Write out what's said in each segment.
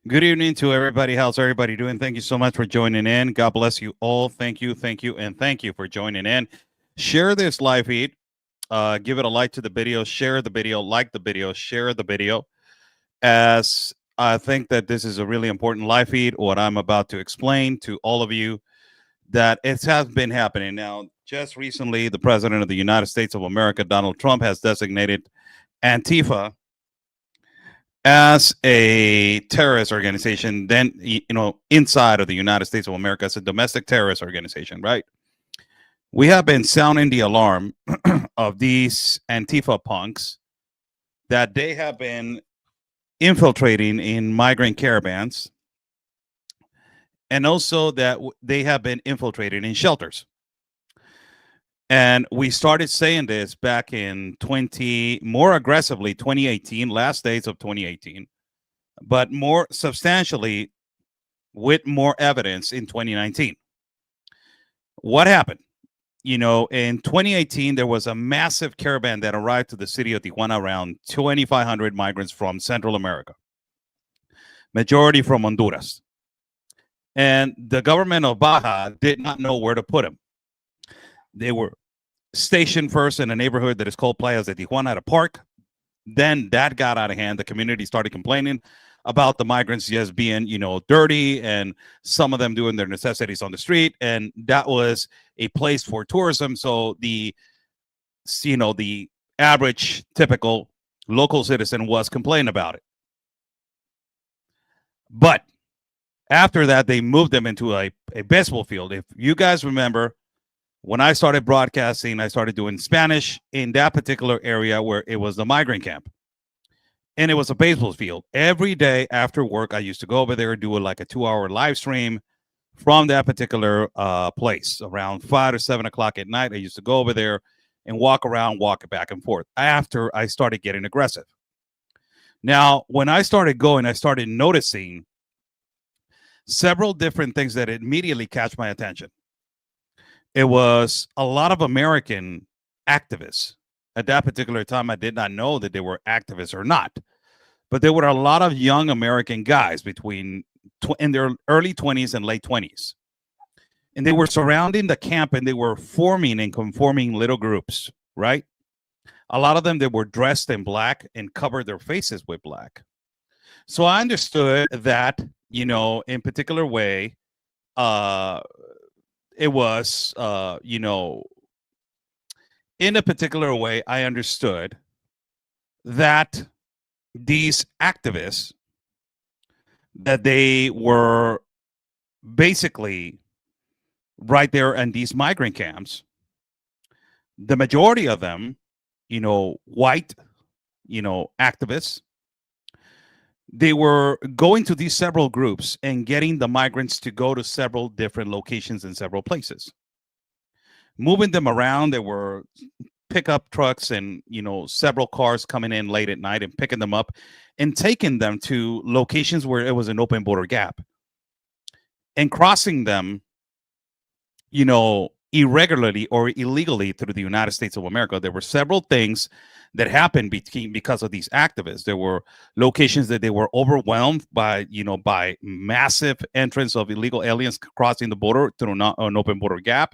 Good evening to everybody. How's everybody doing? Thank you so much for joining in. God bless you all. Thank you, and thank you for joining in. Share this live feed. Give it a like to the video. Share the video. Like the video. Share the video. As I think that this is a really important live feed. What I'm about to explain to all of you that it has been happening now. Just recently, the president of the United States of America, Donald Trump, has designated Antifa as a terrorist organization, then inside of the United States of America as a domestic terrorist organization, right? We have been sounding the alarm of these Antifa punks that they have been infiltrating in migrant caravans, and also that they have been infiltrating in shelters. And we started saying this back in more aggressively 2018, last days of 2018, but more substantially with more evidence in 2019. What happened? In 2018, there was a massive caravan that arrived to the city of Tijuana, around 2,500 migrants from Central America, majority from Honduras. And the government of Baja did not know where to put them. They were stationed first in a neighborhood that is called Playas de Tijuana, at a park. Then that got out of hand. The community started complaining about the migrants just being, dirty, and some of them doing their necessities on the street. And that was a place for tourism. So the average, typical local citizen was complaining about it. But after that, they moved them into a baseball field. If you guys remember, when I started broadcasting, I started doing Spanish in that particular area where it was the migrant camp. And it was a baseball field. Every day after work, I used to go over there, do like a 2-hour live stream from that particular place around 5 or 7 o'clock at night. I used to go over there and walk around, walk it back and forth after I started getting aggressive. Now, when I started going, I started noticing several different things that immediately catch my attention. It was a lot of American activists. At that particular time, I did not know that they were activists or not. But there were a lot of young American guys in their early 20s and late 20s. And they were surrounding the camp, and they were forming and conforming little groups, right? A lot of them, they were dressed in black and covered their faces with black. So I understood that, in particular way, it was, in a particular way, I understood that these activists, that they were basically right there in these migrant camps, the majority of them, white, activists, they were going to these several groups and getting the migrants to go to several different locations in several places, moving them around. There were pickup trucks and, several cars coming in late at night and picking them up and taking them to locations where it was an open border gap and crossing them, irregularly or illegally through the United States of America. There were several things that happened because of these activists. There were locations that they were overwhelmed by, by massive entrance of illegal aliens crossing the border through an open border gap.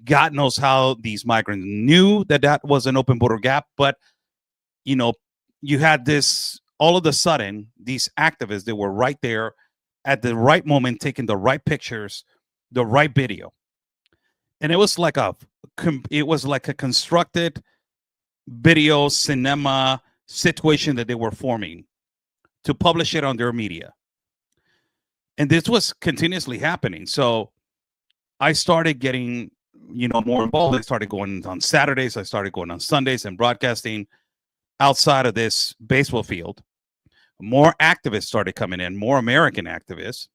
God knows how these migrants knew that that was an open border gap, but you had this, all of a sudden, these activists, they were right there at the right moment, taking the right pictures, the right video. And it was like a constructed video cinema situation that they were forming to publish it on their media. And this was continuously happening. So I started getting, more involved. I started going on Saturdays. I started going on Sundays and broadcasting outside of this baseball field. More activists started coming in, more American activists.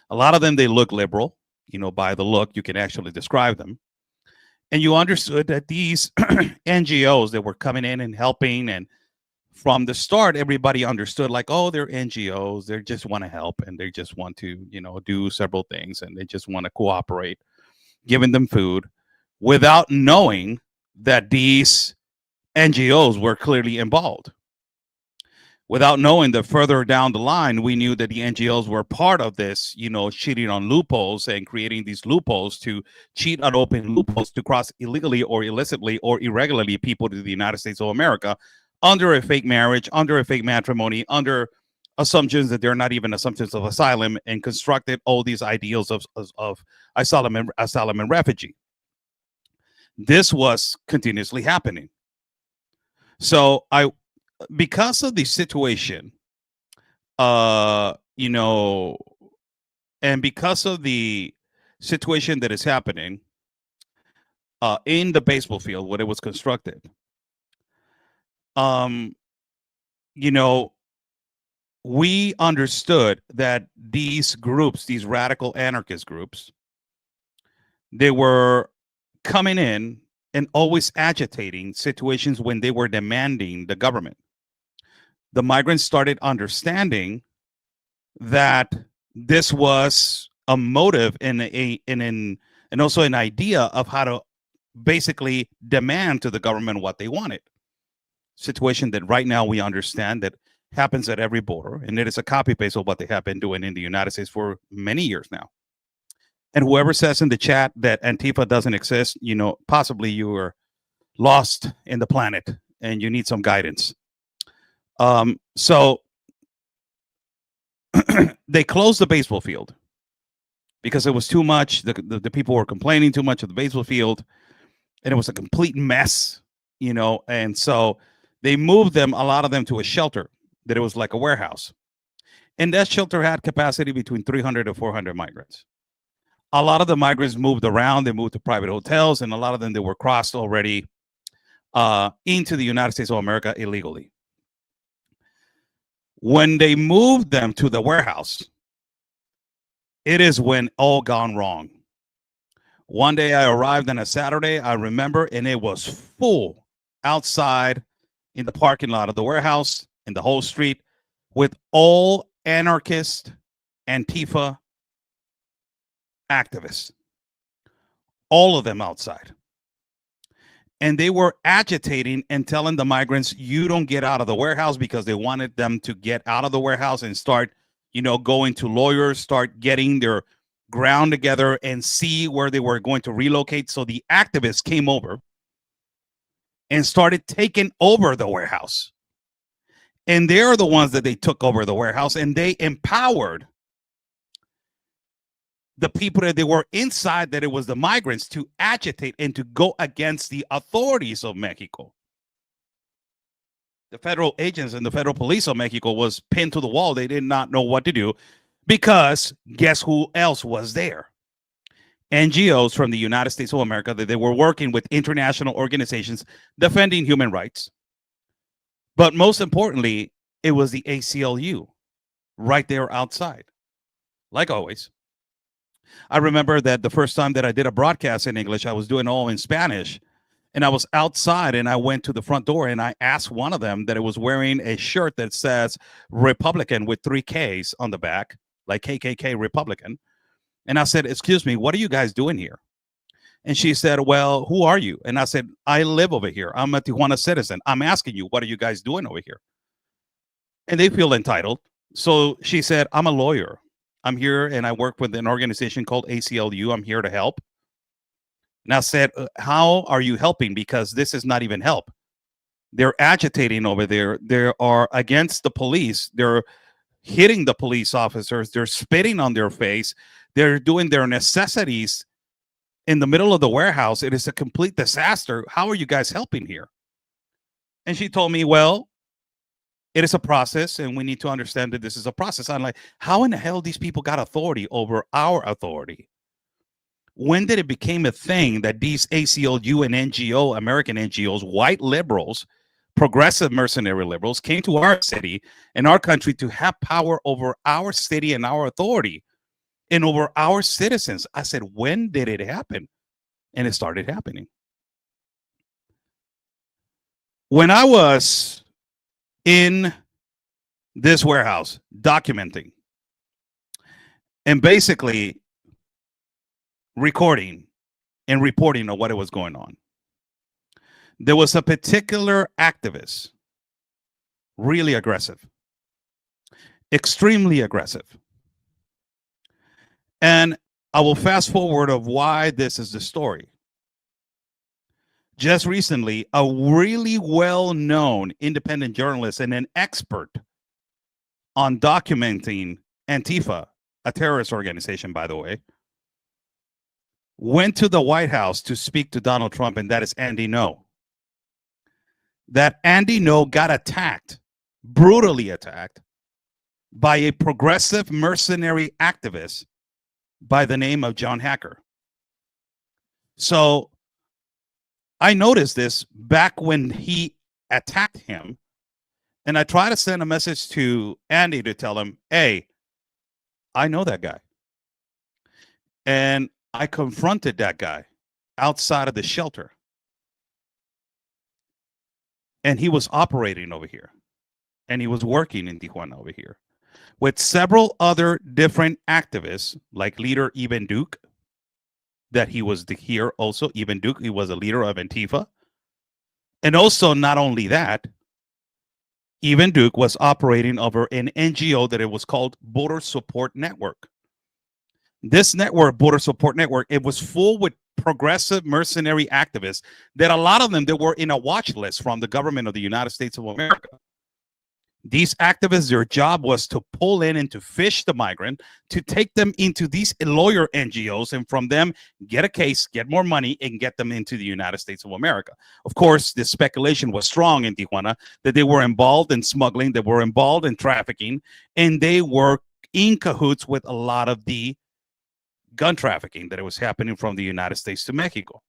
A lot of them, they look liberal. By the look, you can actually describe them. And you understood that these NGOs that were coming in and helping, and from the start, everybody understood like, oh, they're NGOs. They just want to help, and they just want to, do several things, and they just want to cooperate, giving them food, without knowing that these NGOs were clearly involved. without knowing that further down the line, we knew that the NGOs were part of this, cheating on loopholes and creating these loopholes to cheat on open loopholes to cross illegally or illicitly or irregularly people to the United States of America under a fake marriage, under a fake matrimony, under assumptions that they're not even assumptions of asylum, and constructed all these ideals of asylum and refugee. This was continuously happening. So because of the situation, and because of the situation that is happening in the baseball field when it was constructed, we understood that these groups, these radical anarchist groups, they were coming in and always agitating situations when they were demanding the government. The migrants started understanding that this was a motive and also an idea of how to basically demand to the government what they wanted. Situation that right now we understand that happens at every border, and it is a copy paste of what they have been doing in the United States for many years now. And whoever says in the chat that Antifa doesn't exist, possibly you are lost in the planet and you need some guidance. So they closed the baseball field because it was too much. The people were complaining too much of the baseball field, and it was a complete mess, and so they moved a lot of them to a shelter that it was like a warehouse. And that shelter had capacity between 300 to 400 migrants. A lot of the migrants moved around. They moved to private hotels, and a lot of them, they were crossed already into the United States of America illegally. When they moved them to the warehouse, it is when all gone wrong. One day I arrived on a Saturday, I remember, and it was full outside in the parking lot of the warehouse, in the whole street, with all anarchist Antifa activists, all of them outside. And they were agitating and telling the migrants, you don't get out of the warehouse, because they wanted them to get out of the warehouse and start, going to lawyers, start getting their ground together and see where they were going to relocate. So the activists came over and started taking over the warehouse. And they're the ones that they took over the warehouse, and they empowered the people that they were inside, that it was the migrants, to agitate and to go against the authorities of Mexico. The federal agents and the federal police of Mexico was pinned to the wall. They did not know what to do, because guess who else was there? NGOs from the United States of America, that they were working with international organizations defending human rights. But most importantly, it was the ACLU right there outside, like always. I remember that the first time that I did a broadcast in English, I was doing all in Spanish, and I was outside, and I went to the front door, and I asked one of them that it was wearing a shirt that says Republican with 3 Ks on the back, like KKK Republican. And I said, excuse me, what are you guys doing here? And she said, well, who are you? And I said, I live over here. I'm a Tijuana citizen. I'm asking you, what are you guys doing over here? And they feel entitled. So she said, I'm a lawyer. I'm here, and I work with an organization called ACLU. I'm here to help. And I said, how are you helping? Because this is not even help. They're agitating over there. They are against the police. They're hitting the police officers. They're spitting on their face. They're doing their necessities in the middle of the warehouse. It is a complete disaster. How are you guys helping here? And she told me, well, it is a process, and we need to understand that this is a process. I'm like, how in the hell these people got authority over our authority? When did it become a thing that these ACLU and NGO, American NGOs, white liberals, progressive mercenary liberals, came to our city and our country to have power over our city and our authority and over our citizens? I said, when did it happen? And it started happening. When I was in this warehouse documenting and basically recording and reporting on what it was going on, there was a particular activist, really aggressive, extremely aggressive. And I will fast forward of why this is the story. Just recently, a really well-known independent journalist and an expert on documenting Antifa, a terrorist organization, by the way, went to the White House to speak to Donald Trump, and that is Andy Ngo. That Andy Ngo got attacked, brutally attacked, by a progressive mercenary activist by the name of John Hacker. So I noticed this back when he attacked him, and I tried to send a message to Andy to tell him, hey, I know that guy. And I confronted that guy outside of the shelter. And he was operating over here. And he was working in Tijuana over here with several other different activists, like leader Eben Duke, that he was here also. Eben Duke, he was a leader of Antifa. And also, not only that, Eben Duke was operating over an NGO that it was called Border Support Network. This network, Border Support Network, it was full with progressive mercenary activists that a lot of them that were in a watch list from the government of the United States of America. These activists, their job was to pull in and to fish the migrant, to take them into these lawyer NGOs, and from them get a case, get more money, and get them into the United States of America. Of course, the speculation was strong in Tijuana that they were involved in smuggling, they were involved in trafficking, and they were in cahoots with a lot of the gun trafficking that it was happening from the United States to Mexico.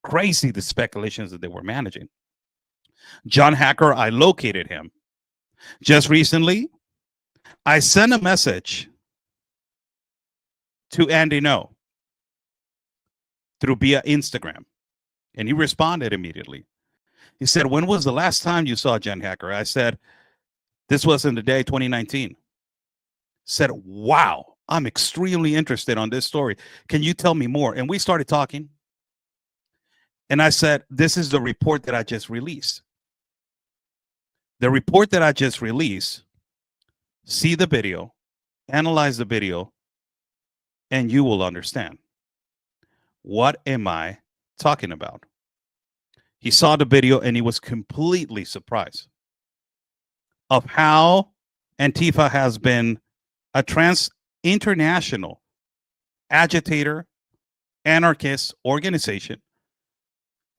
Crazy, the speculations that they were managing. John Hacker, I located him. Just recently, I sent a message to Andy Ngo through via Instagram, and he responded immediately. He said, when was the last time you saw John Hacker? I said, this was in the day 2019. Said, wow, I'm extremely interested on this story. Can you tell me more? And we started talking. And I said, this is the report that I just released. The report that I just released, see the video, analyze the video, and you will understand. What am I talking about? He saw the video and he was completely surprised of how Antifa has been a international agitator, anarchist organization,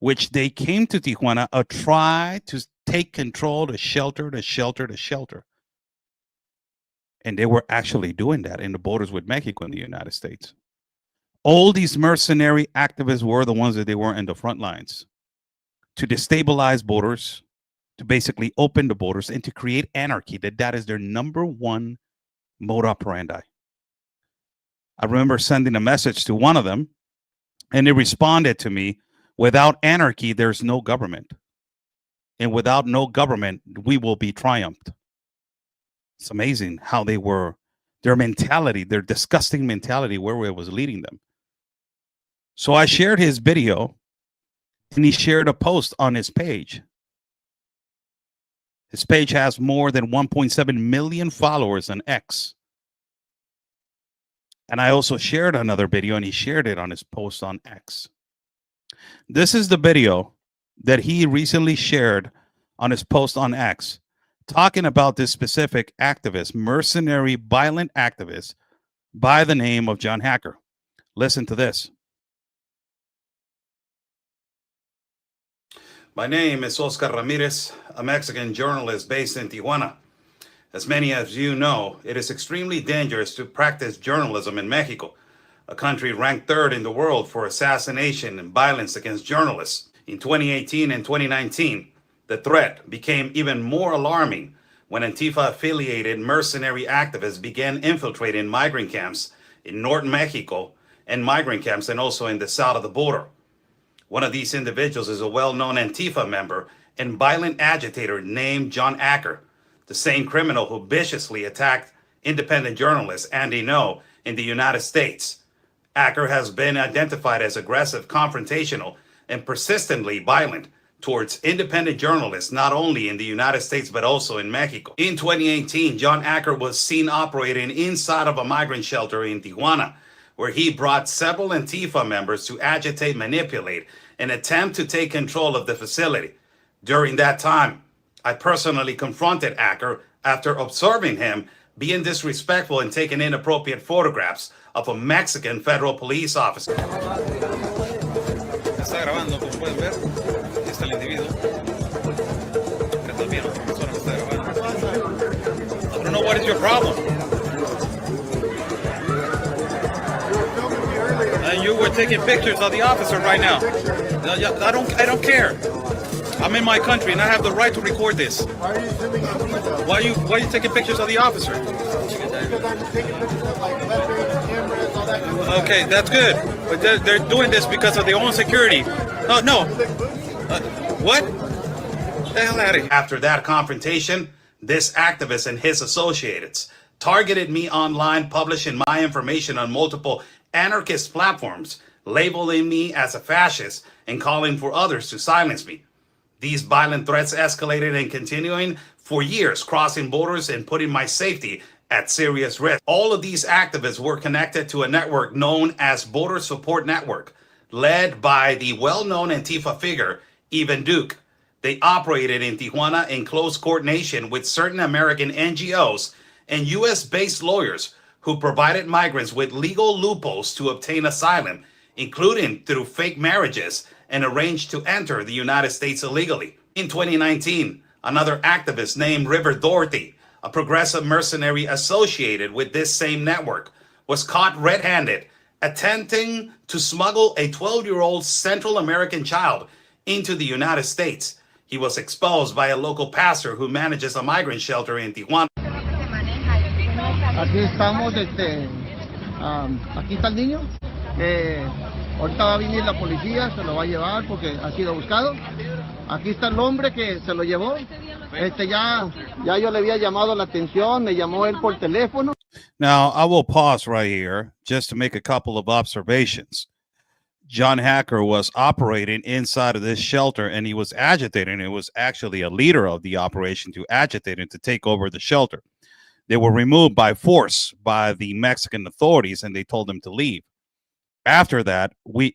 which they came to Tijuana to try to take control, to shelter. And they were actually doing that in the borders with Mexico and the United States. All these mercenary activists were the ones that they were in the front lines to destabilize borders, to basically open the borders, and to create anarchy. That is their number one mode operandi. I remember sending a message to one of them, and they responded to me, without anarchy, there's no government. And without no government, we will be triumphed. It's amazing how they were, their mentality, their disgusting mentality, where it was leading them. So I shared his video, and he shared a post on his page. His page has more than 1.7 million followers on X. And I also shared another video, and he shared it on his post on X. This is the video that he recently shared on his post on X, talking about this specific activist, mercenary, violent activist by the name of John Hacker. Listen to this. My name is Oscar Ramirez, a Mexican journalist based in Tijuana. As many of you know, it is extremely dangerous to practice journalism in Mexico, a country ranked third in the world for assassination and violence against journalists. In 2018 and 2019, the threat became even more alarming when Antifa-affiliated mercenary activists began infiltrating migrant camps in northern Mexico and migrant camps and also in the south of the border. One of these individuals is a well-known Antifa member and violent agitator named John Hacker, the same criminal who viciously attacked independent journalist Andy Ngo in the United States. Hacker has been identified as aggressive, confrontational, and persistently violent towards independent journalists, not only in the United States, but also in Mexico. In 2018, John Acker was seen operating inside of a migrant shelter in Tijuana, where he brought several Antifa members to agitate, manipulate, and attempt to take control of the facility. During that time, I personally confronted Acker after observing him being disrespectful and taking inappropriate photographs of a Mexican federal police officer. Está grabando, como pueden ver. Aquí está el individuo. También otra persona que está grabando. I don't know what is your problem. You were taking pictures of the officer right now. I don't care. I'm in my country and I have the right to record this. Why are you filming? Why are you taking pictures of the officer? Because I'm taking pictures of like weapons, cameras, all that kind of stuff. Okay, that's good. But they're doing this because of their own security. Oh, no. What? Get the hell out of here. After that confrontation, this activist and his associates targeted me online, publishing my information on multiple anarchist platforms, labeling me as a fascist and calling for others to silence me. These violent threats escalated and continuing for years, crossing borders and putting my safety at serious risk. All of these activists were connected to a network known as Border Support Network, led by the well-known Antifa figure, Ivan Duke. They operated in Tijuana in close coordination with certain American NGOs and U.S.-based lawyers who provided migrants with legal loopholes to obtain asylum, including through fake marriages, and arranged to enter the United States illegally. In 2019, another activist named River Doherty, a progressive mercenary associated with this same network, was caught red-handed attempting to smuggle a 12-year-old Central American child into the United States. He was exposed by a local pastor who manages a migrant shelter in Tijuana. Aquí estamos, aquí está el niño. Ahorita va a venir la policía, se lo va a llevar porque ha sido buscado. Aquí está el hombre que se lo llevó. Ya yo le había llamado la atención, me llamó él por teléfono. Now, I will pause right here just to make a couple of observations. John Acker was operating inside of this shelter and he was agitating. It was actually a leader of the operation to agitate and to take over the shelter. They were removed by force by the Mexican authorities and they told him to leave. After that,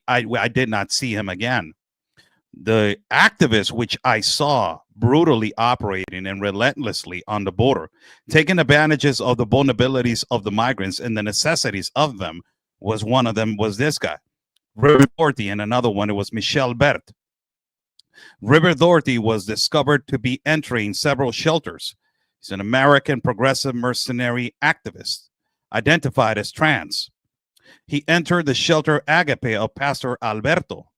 I did not see him again. The activists, which I saw brutally operating and relentlessly on the border, taking advantages of the vulnerabilities of the migrants and the necessities of them, was one of them was this guy, River Doherty, and another one, it was Michelle Bert. River Doherty was discovered to be entering several shelters. He's an American progressive mercenary activist, identified as trans. He entered the shelter Agape of Pastor Alberto.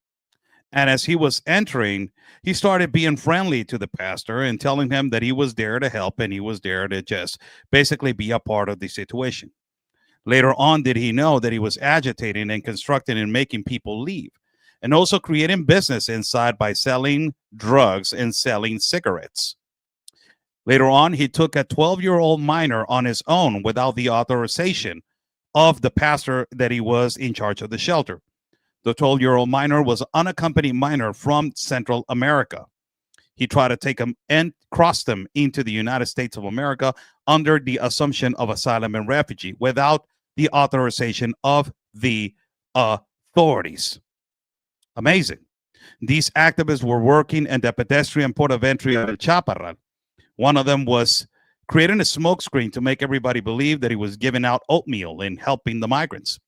And as he was entering, he started being friendly to the pastor and telling him that he was there to help and he was there to just basically be a part of the situation. Later on, did he know that he was agitating and constructing and making people leave, and also creating business inside by selling drugs and selling cigarettes. Later on, he took a 12-year-old minor on his own without the authorization of the pastor that he was in charge of the shelter. The 12-year-old minor was an unaccompanied minor from Central America. He tried to take him and cross them into the United States of America under the assumption of asylum and refugee without the authorization of the authorities. Amazing. These activists were working at the pedestrian port of entry of El Chaparral. One of them was creating a smokescreen to make everybody believe that he was giving out oatmeal and helping the migrants.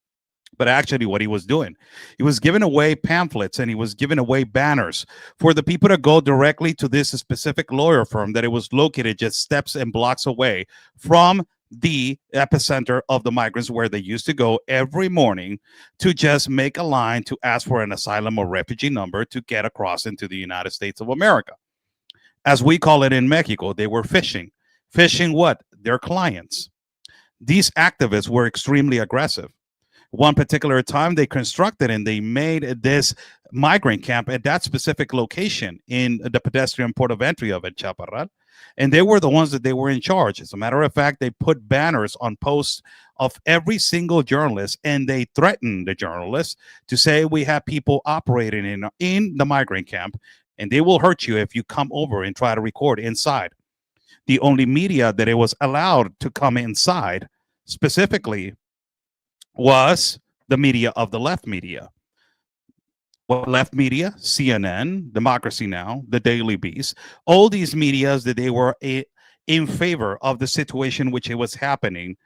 But actually what he was doing, he was giving away pamphlets and he was giving away banners for the people to go directly to this specific lawyer firm that it was located just steps and blocks away from the epicenter of the migrants, where they used to go every morning to just make a line to ask for an asylum or refugee number to get across into the United States of America. As we call it in Mexico, they were fishing. Fishing what? Their clients. These activists were extremely aggressive. One particular time they constructed and they made this migrant camp at that specific location in the pedestrian port of entry of El Chaparral. And they were the ones that they were in charge. As a matter of fact, they put banners on posts of every single journalist and they threatened the journalists to say, we have people operating in the migrant camp and they will hurt you if you come over and try to record inside. The only media that it was allowed to come inside specifically was the media of the left media. What left media? CNN, Democracy Now, the Daily Beast, all these medias that they were in favor of the situation which it was happening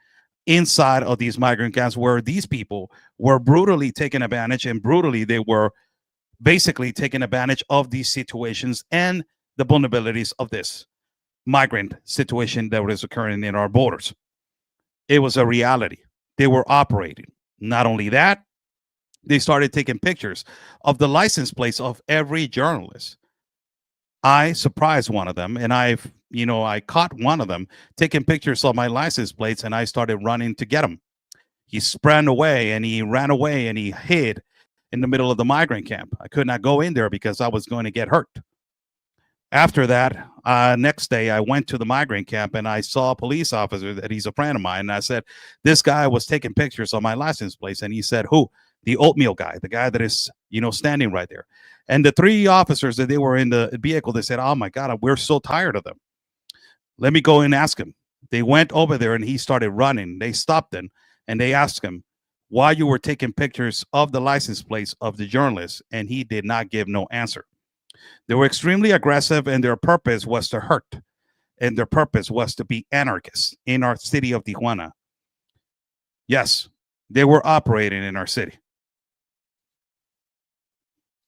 inside of these migrant camps, where these people were brutally taken advantage, and brutally they were basically taking advantage of these situations and the vulnerabilities of this migrant situation that was occurring in our borders. It was a reality. They were operating. Not only that, they started taking pictures of the license plates of every journalist. I surprised one of them, and I caught one of them taking pictures of my license plates, and I started running to get him. He ran away and he hid in the middle of the migrant camp. I could not go in there because I was going to get hurt. After that, next day, I went to the migrant camp and I saw a police officer that he's a friend of mine. And I said, this guy was taking pictures of my license plates. And he said, who? The oatmeal guy, the guy that is, standing right there. And the three officers that they were in the vehicle, they said, oh my God, we're so tired of them. Let me go and ask him. They went over there and he started running. They stopped him and they asked him why you were taking pictures of the license plates of the journalists. And he did not give no answer. They were extremely aggressive, and their purpose was to hurt, and their purpose was to be anarchists in our city of Tijuana. Yes, they were operating in our city.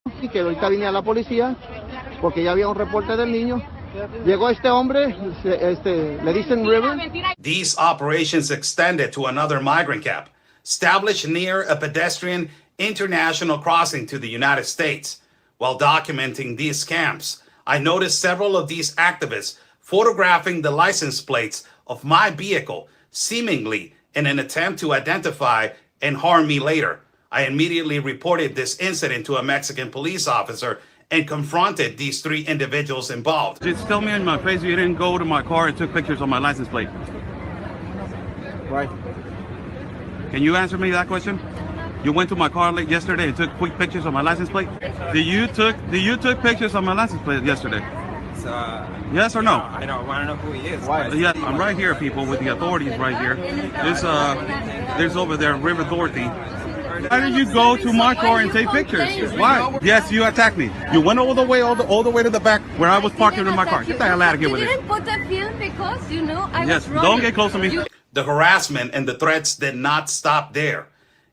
Y que ahorita vine a la policía porque ya había un reporte del niño. Llegó este hombre, le dicen River. These operations extended to another migrant camp, established near a pedestrian international crossing to the United States. While documenting these camps, I noticed several of these activists photographing the license plates of my vehicle, seemingly in an attempt to identify and harm me later. I immediately reported this incident to a Mexican police officer and confronted these three individuals involved. Just tell me in my face you didn't go to my car and took pictures on my license plate. Right. Can you answer me that question? You went to my car late yesterday and took quick pictures of my license plate? You took pictures of my license plate yesterday? Yes or no? I don't want to know who he is. Why? Yeah, I'm right here, people, with the authorities right here. There's over there, River Authority. Why did you go to my car and take pictures? Why? Yes, you attacked me. You went all the way to the back where I was parking in my car. Get the hell out of here with it. You didn't put the film because, I yes, was running. Don't get close to me. The harassment and the threats did not stop there.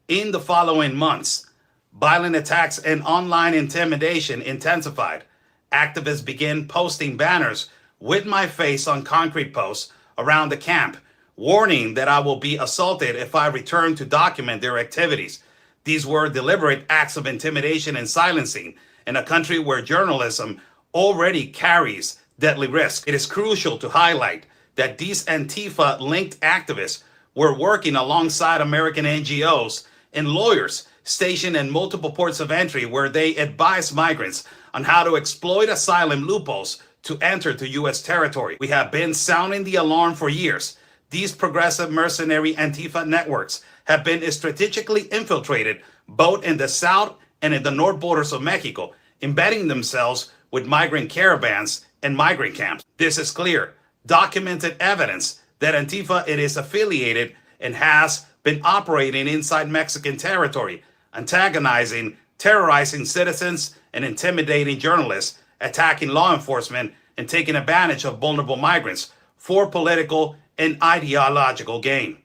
In the following months, violent attacks and online intimidation intensified. Activists began posting banners with my face on concrete posts around the camp, warning that I will be assaulted if I return to document their activities. These were deliberate acts of intimidation and silencing in a country where journalism already carries deadly risk. It is crucial to highlight that these Antifa-linked activists were working alongside American NGOs and lawyers stationed in multiple ports of entry, where they advise migrants on how to exploit asylum loopholes to enter to U.S. territory. We have been sounding the alarm for years. These progressive mercenary Antifa networks have been strategically infiltrated both in the south and in the north borders of Mexico, embedding themselves with migrant caravans and migrant camps. This is clear, documented evidence that Antifa is affiliated and has been operating inside Mexican territory, antagonizing, terrorizing citizens, and intimidating journalists, attacking law enforcement, and taking advantage of vulnerable migrants for political and ideological gain.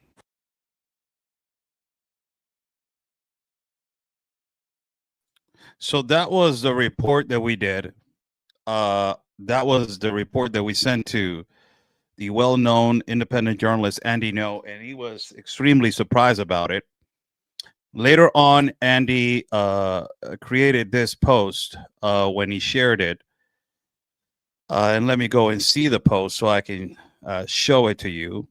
So that was the report that we did. That was the report that we sent to the well-known independent journalist Andy No, and he was extremely surprised about it. Later on, Andy created this post when he shared it. And let me go and see the post so I can show it to you.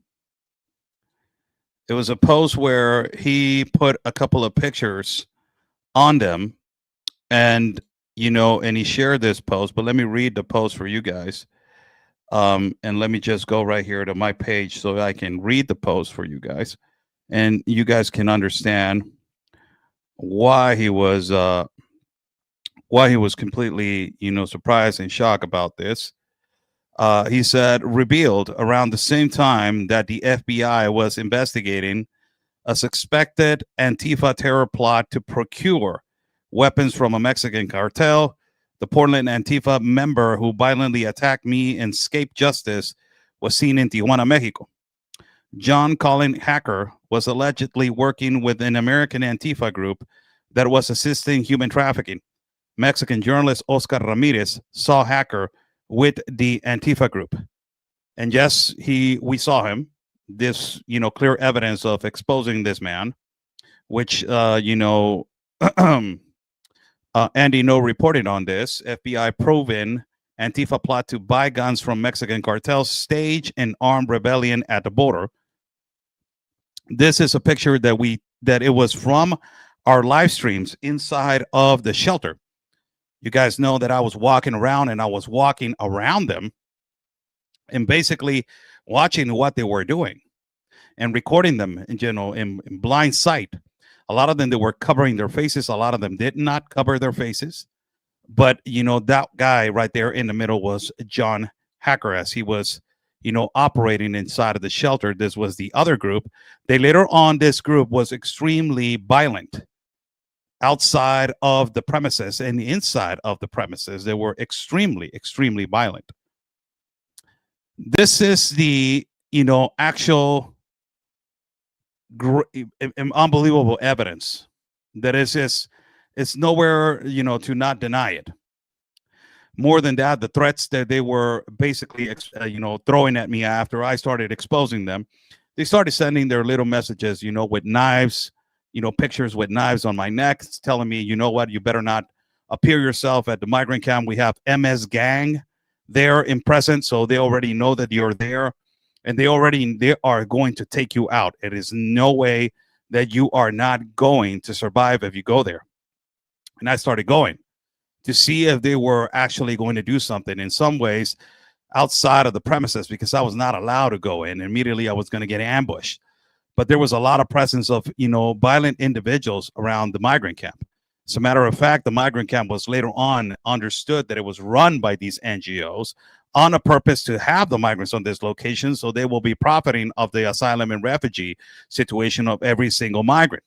It was a post where he put a couple of pictures on them, and and he shared this post. But let me read the post for you guys. And let me just go right here to my page so I can read the post for you guys, and you guys can understand why he was why he was completely, surprised and shocked about this. He said, revealed around the same time that the FBI was investigating a suspected Antifa terror plot to procure weapons from a Mexican cartel. The Portland Antifa member who violently attacked me and escaped justice was seen in Tijuana, Mexico. John Colin Hacker was allegedly working with an American Antifa group that was assisting human trafficking. Mexican journalist Oscar Ramirez saw Hacker with the Antifa group. And yes, we saw him. This, clear evidence of exposing this man, which, Andy No reported on this. FBI proven Antifa plot to buy guns from Mexican cartels, stage an armed rebellion at the border. This is a picture that it was from our live streams inside of the shelter. You guys know that I was walking around and I was walking around them and basically watching what they were doing and recording them in blind sight. A lot of them, they were covering their faces. A lot of them did not cover their faces. But, that guy right there in the middle was John Hacker, as he was, operating inside of the shelter. This was the other group. This group was extremely violent outside of the premises and inside of the premises. They were extremely, extremely violent. This is the, actual unbelievable evidence that is just, it's nowhere, to not deny it. More than that, the threats that they were basically, throwing at me after I started exposing them, they started sending their little messages, with knives, pictures with knives on my neck, telling me, you know what, you better not appear yourself at the migrant camp. We have MS gang there in present, so they already know that you're there, and they are going to take you out. It is no way that you are not going to survive if you go there. And I started going to see if they were actually going to do something in some ways outside of the premises, because I was not allowed to go in. Immediately I was going to get ambushed. But there was a lot of presence of, violent individuals around the migrant camp. As a matter of fact, the migrant camp was later on understood that it was run by these NGOs on a purpose to have the migrants on this location, so they will be profiting of the asylum and refugee situation of every single migrant.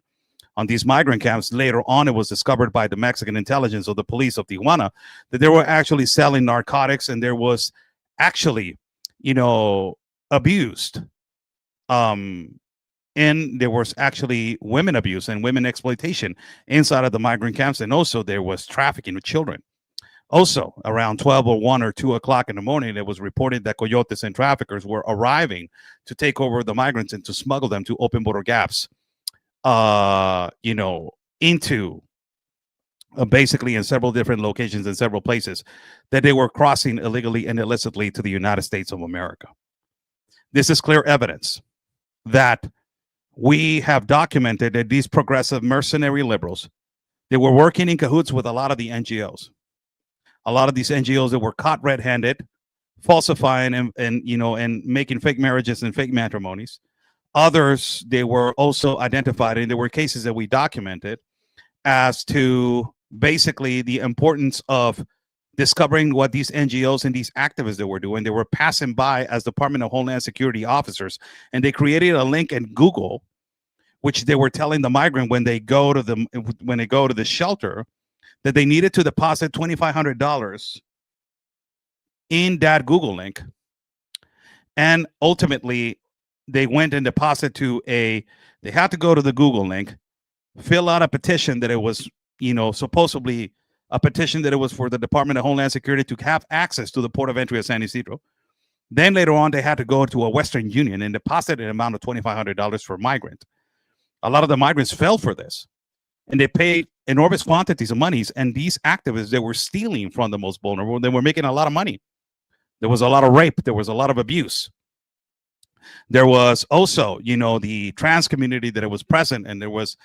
On these migrant camps, later on, it was discovered by the Mexican intelligence or the police of Tijuana that they were actually selling narcotics, and there was actually, abused. And there was actually women abuse and women exploitation inside of the migrant camps. And also there was trafficking of children. Also, around 12 or 1 or 2 o'clock in the morning, it was reported that coyotes and traffickers were arriving to take over the migrants and to smuggle them to open border gaps, into basically in several different locations in several places that they were crossing illegally and illicitly to the United States of America. This is clear evidence that we have documented that these progressive mercenary liberals, they were working in cahoots with a lot of the NGOs. A lot of these NGOs that were caught red-handed, falsifying and making fake marriages and fake matrimonies. Others, they were also identified, and there were cases that we documented as to basically the importance of discovering what these NGOs and these activists that were doing. They were passing by as Department of Homeland Security officers, and they created a link in Google, which they were telling the migrant when they go to the shelter that they needed to deposit $2,500 in that Google link, and ultimately they went and deposited they had to go to the Google link, fill out a petition that it was, supposedly a petition that it was for the Department of Homeland Security to have access to the port of entry of San Isidro. Then later on, they had to go to a Western Union and deposit an amount of $2,500 for migrant. A lot of the migrants fell for this, and they paid enormous quantities of monies. And these activists, they were stealing from the most vulnerable. They were making a lot of money. There was a lot of rape. There was a lot of abuse. There was also, the trans community that it was present, and there was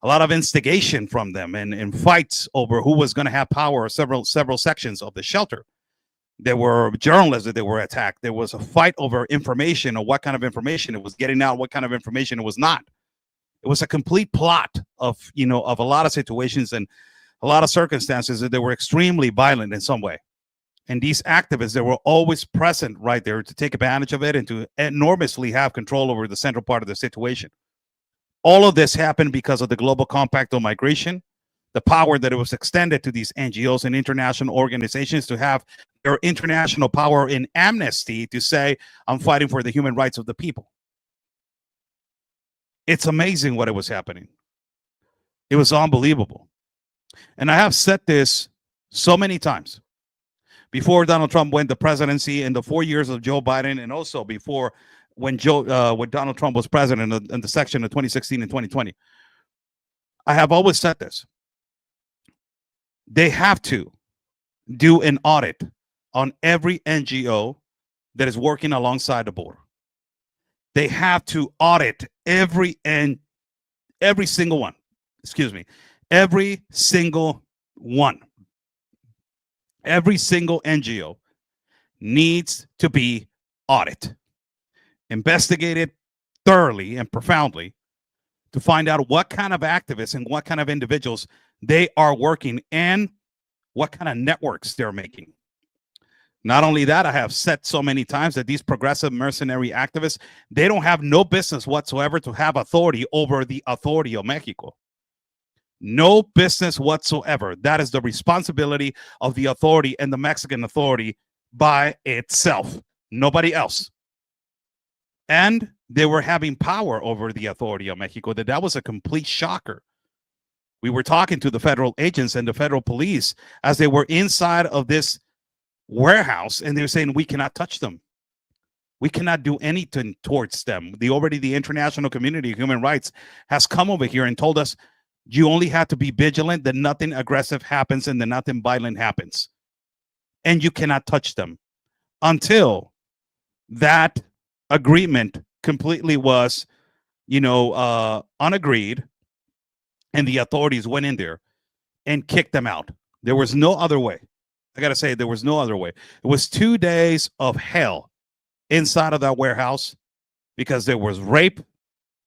a lot of instigation from them and fights over who was going to have power, several sections of the shelter. There were journalists that they were attacked. There was a fight over information, or what kind of information it was getting out, what kind of information it was not. It was a complete plot of a lot of situations, and a lot of circumstances that they were extremely violent in some way. And these activists, they were always present right there to take advantage of it and to enormously have control over the central part of the situation. All of this happened because of the Global Compact on Migration, the power that it was extended to these NGOs and international organizations to have their international power in amnesty to say, I'm fighting for the human rights of the people. It's amazing what it was happening. It was unbelievable. And I have said this so many times. Before Donald Trump went the presidency, in the 4 years of Joe Biden, and also before when Donald Trump was president in the section of 2016 and 2020, I have always said this. They have to do an audit on every NGO that is working alongside the border. They have to audit every single one. Excuse me. Every single one. Every single NGO needs to be audited, investigated thoroughly and profoundly to find out what kind of activists and what kind of individuals they are working and what kind of networks they're making. Not only that, I have said so many times that these progressive mercenary activists, they don't have no business whatsoever to have authority over the authority of Mexico. No business whatsoever. That is the responsibility of the authority and the Mexican authority by itself. Nobody else. And they were having power over the authority of Mexico. That was a complete shocker. We were talking to the federal agents and the federal police as they were inside of this warehouse, and they were saying, we cannot touch them. We cannot do anything towards them. The international community of human rights has come over here and told us, you only have to be vigilant that nothing aggressive happens and that nothing violent happens. And you cannot touch them until that agreement completely was, unagreed. And the authorities went in there and kicked them out. There was no other way. I got to say, there was no other way. It was 2 days of hell inside of that warehouse because there was rape.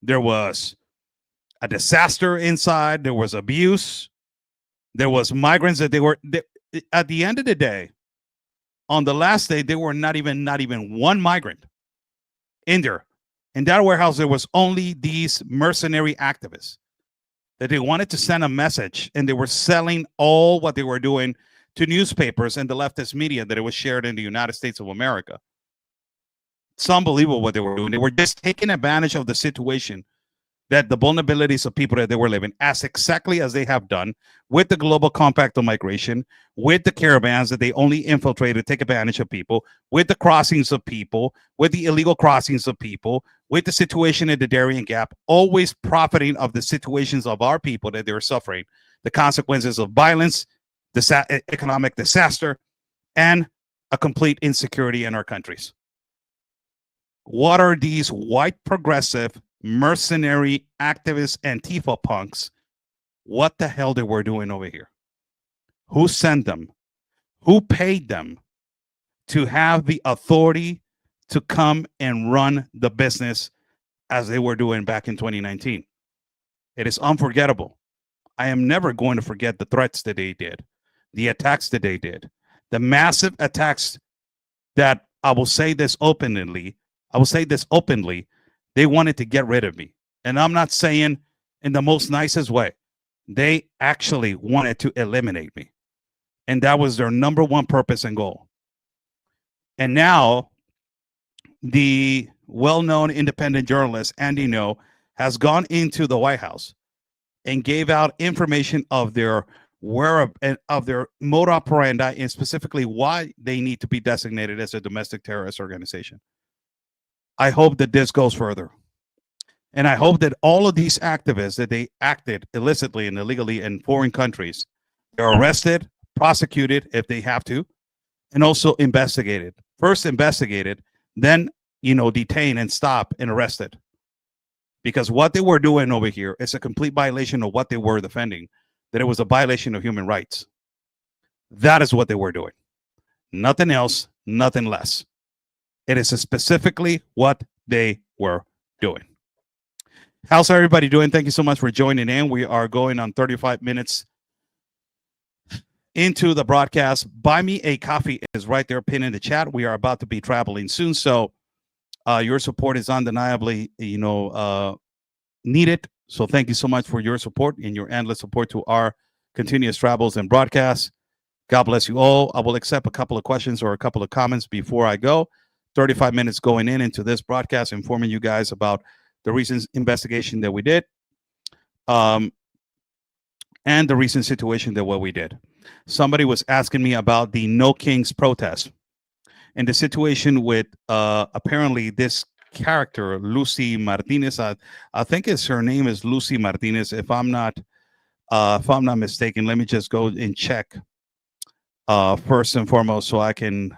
There was a disaster inside. There was abuse. There was migrants that at the end of the day, on the last day, there were not even one migrant in there. In that warehouse, there was only these mercenary activists that they wanted to send a message, and they were selling all what they were doing to newspapers and the leftist media that it was shared in the United States of America. It's unbelievable what they were doing. They were just taking advantage of the situation, that the vulnerabilities of people that they were living, as exactly as they have done with the Global Compact on Migration, with the caravans that they only infiltrate to take advantage of people, with the crossings of people, with the illegal crossings of people, with the situation at the Darien Gap, always profiting of the situations of our people that they're suffering, the consequences of violence, economic disaster, and a complete insecurity in our countries. What are these white progressive mercenary activist Antifa punks? What the hell they were doing over here? Who sent them? Who paid them to have the authority to come and run the business as they were doing back in 2019? It is unforgettable. I am never going to forget the threats that they did, the attacks that they did, the massive attacks that I will say this openly, they wanted to get rid of me. And I'm not saying in the most nicest way. They actually wanted to eliminate me. And that was their number one purpose and goal. And now the well-known independent journalist, Andy Ngo, has gone into the White House and gave out information of their of their mode operandi, and specifically why they need to be designated as a domestic terrorist organization. I hope that this goes further. And I hope that all of these activists that they acted illicitly and illegally in foreign countries, they're arrested, prosecuted if they have to, and also investigated. First investigated, then, detained and stopped and arrested. Because what they were doing over here is a complete violation of what they were defending, that it was a violation of human rights. That is what they were doing. Nothing else, nothing less. It is specifically what they were doing. How's everybody doing? Thank you so much for joining in. We are going on 35 minutes into the broadcast. Buy me a coffee is right there, pinned in the chat. We are about to be traveling soon, so your support is undeniably, needed. So thank you so much for your support and your endless support to our continuous travels and broadcasts. God bless you all. I will accept a couple of questions or a couple of comments before I go. 35 minutes going into this broadcast, informing you guys about the recent investigation that we did, and the recent situation that what we did. Somebody was asking me about the No Kings protest and the situation with apparently this character, Lucy Martinez. I think her name is Lucy Martinez. If I'm not mistaken, let me just go and check first and foremost so I can.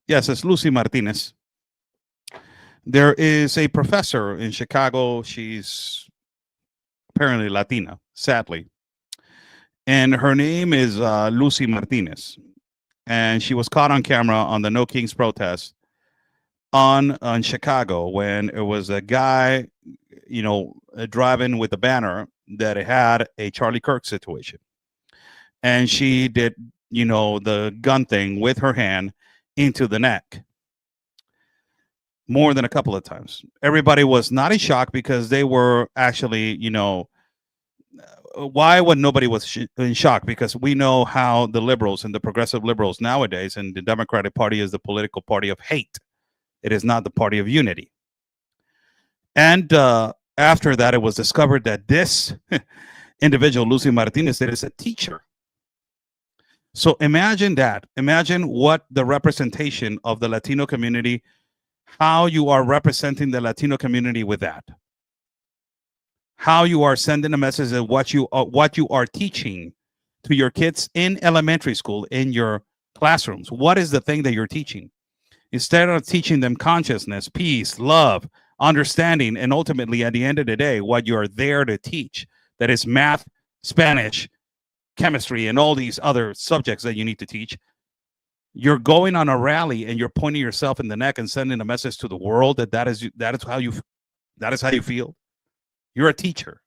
Yes, it's Lucy Martinez. There is a professor in Chicago. She's apparently Latina, sadly. And her name is Lucy Martinez. And she was caught on camera on the No Kings protest on Chicago when it was a guy, driving with a banner that had a Charlie Kirk situation. And she did, the gun thing with her hand into the neck more than a couple of times. Everybody was not in shock because they were actually, why would nobody was in shock? Because we know how the liberals and the progressive liberals nowadays, and the Democratic Party is the political party of hate. It is not the party of unity. And after that, it was discovered that this individual, Lucy Martinez, is a teacher. So imagine that. Imagine what the representation of the Latino community, how you are representing the Latino community with that. How you are sending a message of what you are teaching to your kids in elementary school, in your classrooms. What is the thing that you're teaching? Instead of teaching them consciousness, peace, love, understanding, and ultimately at the end of the day, what you're there to teach, that is math, Spanish, chemistry, and all these other subjects that you need to teach. You're going on a rally and you're pointing yourself in the neck and sending a message to the world that is how you feel. You're a teacher.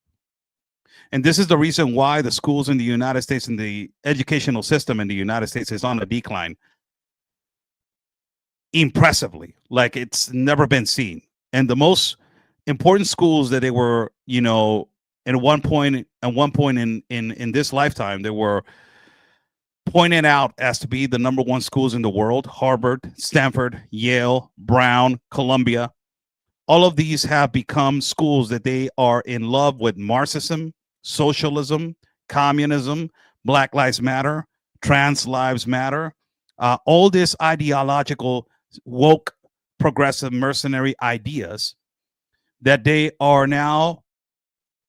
And this is the reason why the schools in the United States and the educational system in the United States is on a decline impressively, like it's never been seen. And the most important schools that they were, at one point in this lifetime, they were pointed out as to be the number one schools in the world: Harvard, Stanford, Yale, Brown, Columbia. All of these have become schools that they are in love with Marxism, socialism, communism, Black Lives Matter, Trans Lives Matter, all this ideological, woke, progressive, mercenary ideas that they are now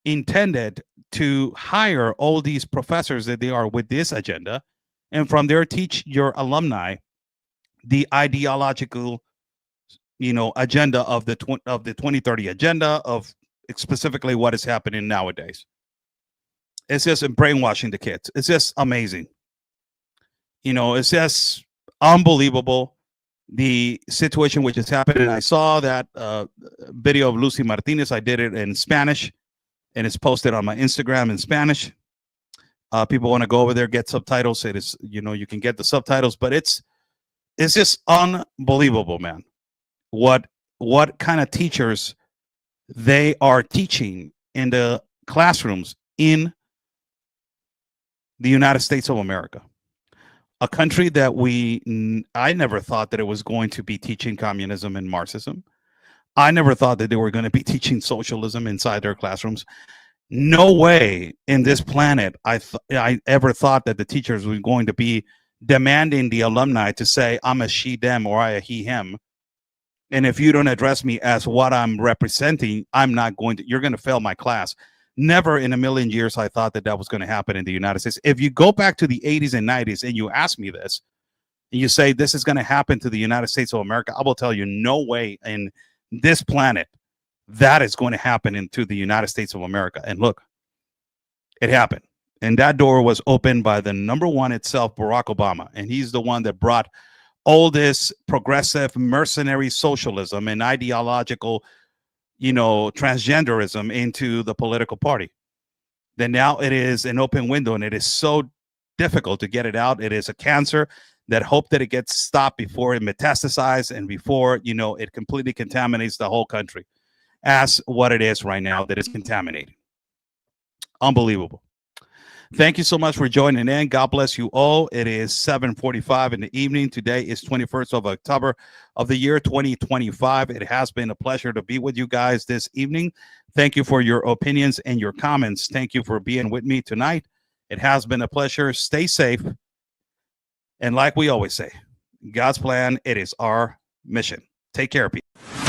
intended to hire all these professors that they are with this agenda, and from there teach your alumni the ideological agenda of the 2030 agenda of specifically what is happening nowadays. It's just brainwashing the kids. It's just amazing. It's just unbelievable, the situation which is happening. I saw that video of Lucy Martinez. I did it in Spanish, and it's posted on my Instagram in Spanish. People want to go over there, get subtitles. It is, you can get the subtitles, but it's just unbelievable, man. What kind of teachers they are teaching in the classrooms in the United States of America, a country that I never thought that it was going to be teaching communism and Marxism. I never thought that they were going to be teaching socialism inside their classrooms. No way in this planet I ever thought that the teachers were going to be demanding the alumni to say, I'm a she, them, or I a he, him. And if you don't address me as what I'm representing, you're going to fail my class. Never in a million years I thought that was going to happen in the United States. If you go back to the 80s and 90s and you ask me this, and you say this is going to happen to the United States of America, I will tell you no way in this planet that is going to happen into the United States of America. And look, it happened. And that door was opened by the number one itself, Barack Obama. And he's the one that brought all this progressive mercenary socialism and ideological, transgenderism into the political party. Then now it is an open window, and it is so difficult to get it out. It is a cancer that hope that it gets stopped before it metastasizes and before, it completely contaminates the whole country as what it is right now that is contaminating. Unbelievable. Thank you so much for joining in. God bless you all. It is 7:45 in the evening. Today is 21st of October of the year 2025. It has been a pleasure to be with you guys this evening. Thank you for your opinions and your comments. Thank you for being with me tonight. It has been a pleasure. Stay safe. And like we always say, God's plan, it is our mission. Take care, people.